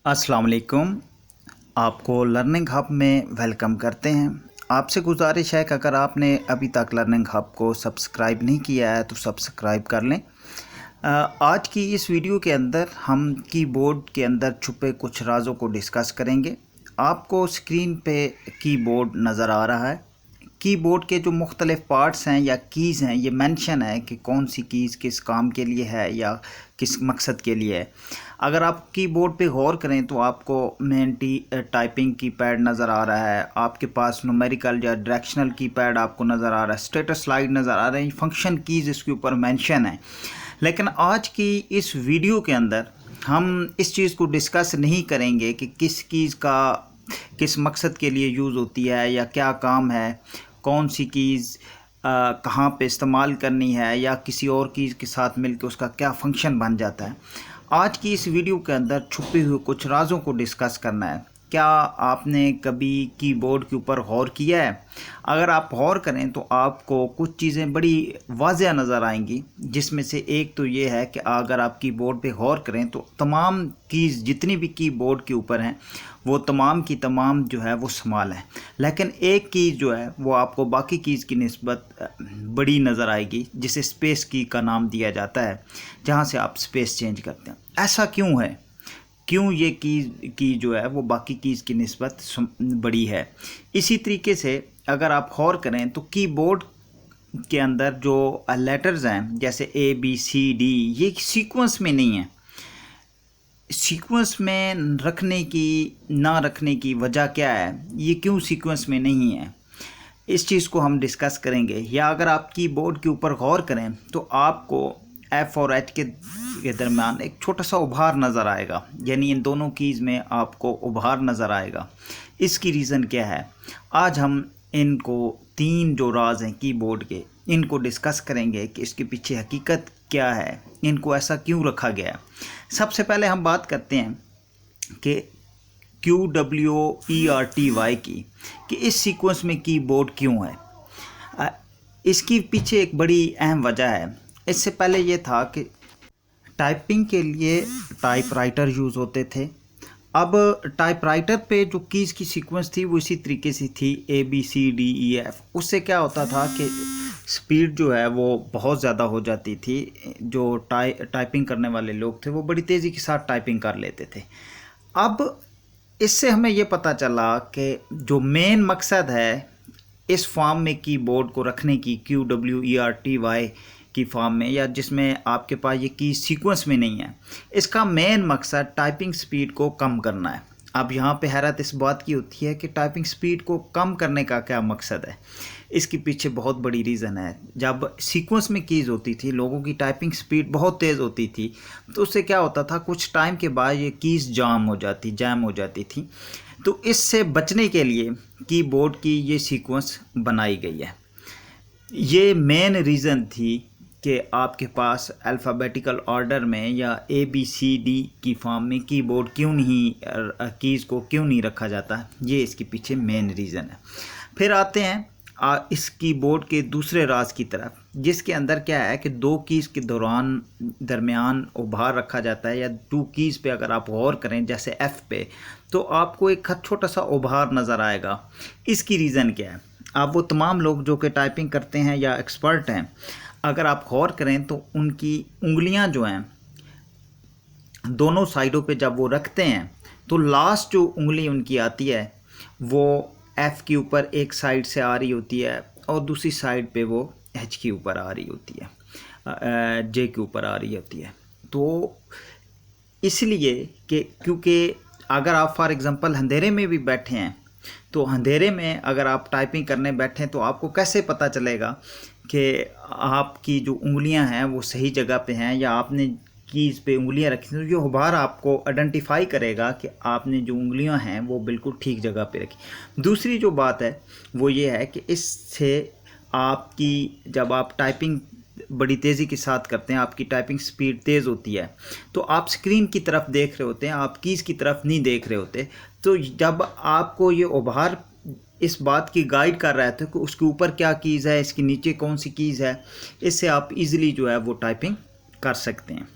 अस्सलाम वालेकुम। आपको लर्निंग हब में वेलकम करते हैं। आपसे गुजारिश है कि अगर आपने अभी तक लर्निंग हब को सब्सक्राइब नहीं किया है तो सब्सक्राइब कर लें। आज की इस वीडियो के अंदर हम कीबोर्ड के अंदर छुपे कुछ राज़ों को डिस्कस करेंगे। आपको स्क्रीन पे कीबोर्ड नज़र आ रहा है। कीबोर्ड के जो मुख्तलिफ़ पार्ट्स हैं या कीज़ हैं, ये मेंशन है कि कौन सी कीज़ किस काम के लिए है या किस मकसद के लिए है। अगर आप कीबोर्ड पे गौर करें तो आपको मेन टाइपिंग कीपैड नज़र आ रहा है, आपके पास न्यूमेरिकल या डायरेक्शनल कीपैड आपको नज़र आ रहा है, स्टेटस स्लाइड नज़र आ रहा है, फंक्शन कीज़ इसके ऊपर मेंशन है। लेकिन आज की इस वीडियो के अंदर हम इस चीज़ को डिस्कस नहीं करेंगे कि किस कीज़ का किस मकसद के लिए यूज़ होती है या क्या काम है, कौन सी कीज़ कहाँ पे इस्तेमाल करनी है या किसी और कीज़ के साथ मिलकर उसका क्या फंक्शन बन जाता है। आज की इस वीडियो के अंदर छुपे हुए कुछ राज़ों को डिस्कस करना है। क्या आपने कभी कीबोर्ड के ऊपर गौर किया है? अगर आप गौर करें तो आपको कुछ चीज़ें बड़ी वाज़ेह नज़र आएंगी, जिसमें से एक तो ये है कि अगर आप कीबोर्ड पे गौर करें तो तमाम कीज़ जितनी भी कीबोर्ड के ऊपर हैं वो तमाम की तमाम जो है वो स्मॉल है, लेकिन एक कीज़ जो है वो आपको बाकी कीज़ की निस्बत बड़ी नज़र आएगी, जिसे स्पेस की का नाम दिया जाता है, जहाँ से आप स्पेस चेंज करते हैं। ऐसा क्यों है? क्यों ये की जो है वो बाकी कीज़ की निस्बत बड़ी है? इसी तरीके से अगर आप गौर करें तो कीबोर्ड के अंदर जो लेटर्स हैं जैसे ABCD, ये सीक्वेंस में नहीं है। सीक्वेंस में रखने की ना रखने की वजह क्या है, ये क्यों सीक्वेंस में नहीं है, इस चीज़ को हम डिस्कस करेंगे। या अगर आप कीबोर्ड के ऊपर गौर करें तो आपको F और H के दरमियान एक छोटा सा उभार नज़र आएगा, यानी इन दोनों कीज़ में आपको उभार नज़र आएगा। इसकी रीज़न क्या है? आज हम इनको तीन जो राज हैं कीबोर्ड के, इनको डिस्कस करेंगे कि इसके पीछे हकीकत क्या है, इनको ऐसा क्यों रखा गया है। सबसे पहले हम बात करते हैं कि QWERTY की, कि इस सीक्वेंस में कीबोर्ड क्यों है। इसकी पीछे एक बड़ी अहम वजह है। इससे पहले ये था कि टाइपिंग के लिए टाइपराइटर यूज़ होते थे। अब टाइपराइटर पे जो कीज़ की सीक्वेंस थी वो इसी तरीके से थी ABCDEF। उससे क्या होता था कि स्पीड जो है वो बहुत ज़्यादा हो जाती थी। जो टाइपिंग करने वाले लोग थे वो बड़ी तेज़ी के साथ टाइपिंग कर लेते थे। अब इससे हमें ये पता चला कि जो मेन मकसद है इस फॉर्म में कीबोर्ड को रखने की, QWERTY की फॉर्म में, या जिसमें आपके पास ये की सीक्वेंस में नहीं है, इसका मेन मकसद टाइपिंग स्पीड को कम करना है। अब यहाँ पे हैरत इस बात की होती है कि टाइपिंग स्पीड को कम करने का क्या मकसद है। इसके पीछे बहुत बड़ी रीज़न है। जब सीक्वेंस में कीज़ होती थी, लोगों की टाइपिंग स्पीड बहुत तेज़ होती थी, तो उससे क्या होता था, कुछ टाइम के बाद ये कीज़ जैम हो जाती थी। तो इससे बचने के लिए कीबोर्ड की ये सीक्वेंस बनाई गई है। ये मेन रीज़न थी कि आपके पास अल्फ़ाबेटिकल ऑर्डर में या ABCD की फॉर्म में कीबोर्ड क्यों नहीं, कीज़ को क्यों नहीं रखा जाता, ये इसके पीछे मेन रीज़न है। फिर आते हैं इस कीबोर्ड के दूसरे राज की तरफ, जिसके अंदर क्या है कि दो कीज़ के दरमियान उभार रखा जाता है, या दो कीज़ पे अगर आप गौर करें जैसे F पे, तो आपको एक छोटा सा उभार नज़र आएगा। इसकी रीज़न क्या है? आप वो तमाम लोग जो कि टाइपिंग करते हैं या एक्सपर्ट हैं, अगर आप गौर करें तो उनकी उंगलियां जो हैं दोनों साइडों पे जब वो रखते हैं तो लास्ट जो उंगली उनकी आती है वो F के ऊपर एक साइड से आ रही होती है और दूसरी साइड पे वो H के ऊपर आ रही होती है, J के ऊपर आ रही होती है। तो इसलिए कि क्योंकि अगर आप फॉर एग्ज़ाम्पल अंधेरे में भी बैठे हैं, तो अंधेरे में अगर आप टाइपिंग करने बैठें तो आपको कैसे पता चलेगा कि आपकी जो उंगलियां हैं वो सही जगह पे हैं, या आपने कीज़ पे उंगलियां रखी, तो ये उभार आपको आइडेंटिफाई करेगा कि आपने जो उंगलियां हैं वो बिल्कुल ठीक जगह पे रखी। दूसरी जो बात है वो ये है कि इससे आपकी, जब आप टाइपिंग बड़ी तेज़ी के साथ करते हैं, आपकी टाइपिंग स्पीड तेज़ होती है, तो आप स्क्रीन की तरफ देख रहे होते हैं, आप कीज़ की तरफ नहीं देख रहे होते। तो जब आपको ये उभार इस बात की गाइड कर रहा था कि उसके ऊपर क्या कीज़ है, इसके नीचे कौन सी कीज़ है, इससे आप इजीली जो है वो टाइपिंग कर सकते हैं।